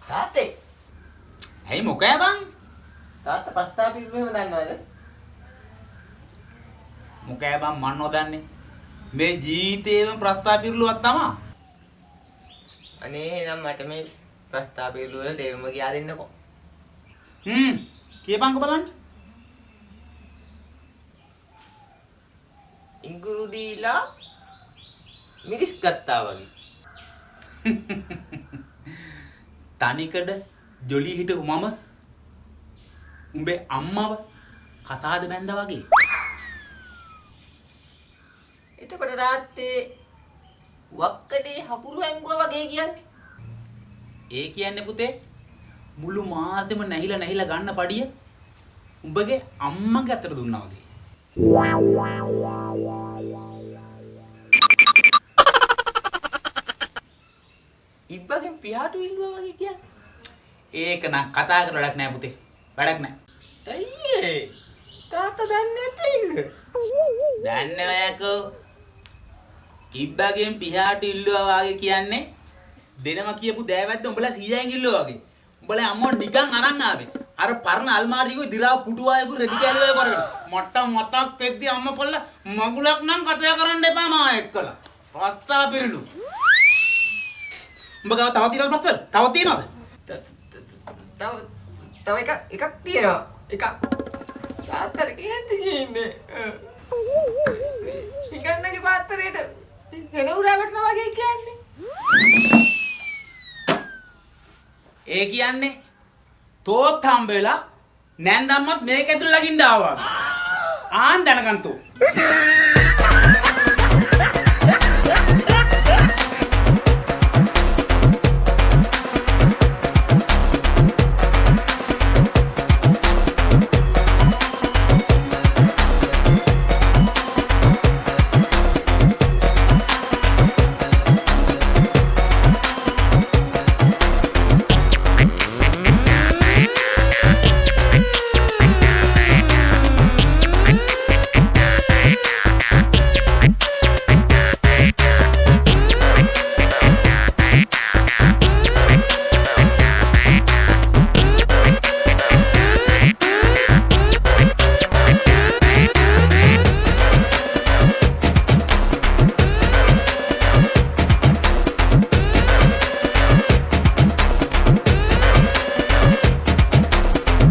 තාත්තේ ඇයි මොකෑ බං? තාත්තා ප්‍රස්තාව පිළිවෙම දන්නවද? මොකෑ බං මන් නොදන්නේ. මේ ජීවිතේම ප්‍රස්තාව පිළිලුවක් තමා. අනේ එහෙනම් මට මේ ප්‍රස්තාව පිළිවෙල තේරුම කියා දෙන්නකෝ. කියපන්ක බලන්න. ඉඟුරු දීලා මිරිස් ගත්තා වගේ. තනිකඩ ජොලි හිටපු මම උඹේ අම්මව කතාද බැන්දා වගේ. එතකොට තාත්තේ වක්කඩේ හකුරු ඇංගුවා වගේ කියන්නේ. ඒ කියන්නේ පුතේ මුළු මාසෙම නැහිලා ගන්න පඩිය උඹගේ අම්මගේ අතට දුන්නා වගේ. ඉබ්බගෙන් පියාට ඉල්ලුවා වගේ කියන්නේ. ඒක නම් කතා කරලා වැඩක් නෑ පුතේ. වැඩක් නෑ. අයියේ තාත්තා දන්නේ නැතේ. දන්නේ නැයකෝ. ඉබ්බගෙන් පියාට ඉල්ලුවා වගේ කියන්නේ දෙනම කියපු දෑවැද්ද උඹලා 100න් ඉල්ලුවා වගේ. උඹලා අම්මෝ නිකන් අරන් ආවේ. අර පරණ අල්මාරියකෝ දිරාව පුටුවායකෝ රෙදි කැලුවේ කරගෙන. මට මතක් වෙද්දි අම්මා පොල්ල මගුලක් නම් කතා කරන්න එපා මා එක්කලා. රත්තා පිරිලු. උඹ ගාව තව තියෙනවද ප්‍රශ්න? තව තියෙනවද? තව එකක් තියෙනවා. එකක් තාත්තට කියන්නේ. සිංගන්නගේ පාත්‍රයට වෙන උරා වටනවා වගේ කියන්නේ. ඒ කියන්නේ තෝත් හම්බෙලා නැන්දම්මත් මේක ඇතුළේ ලගින්න ආවා. ආන් දැනගන්තෝ.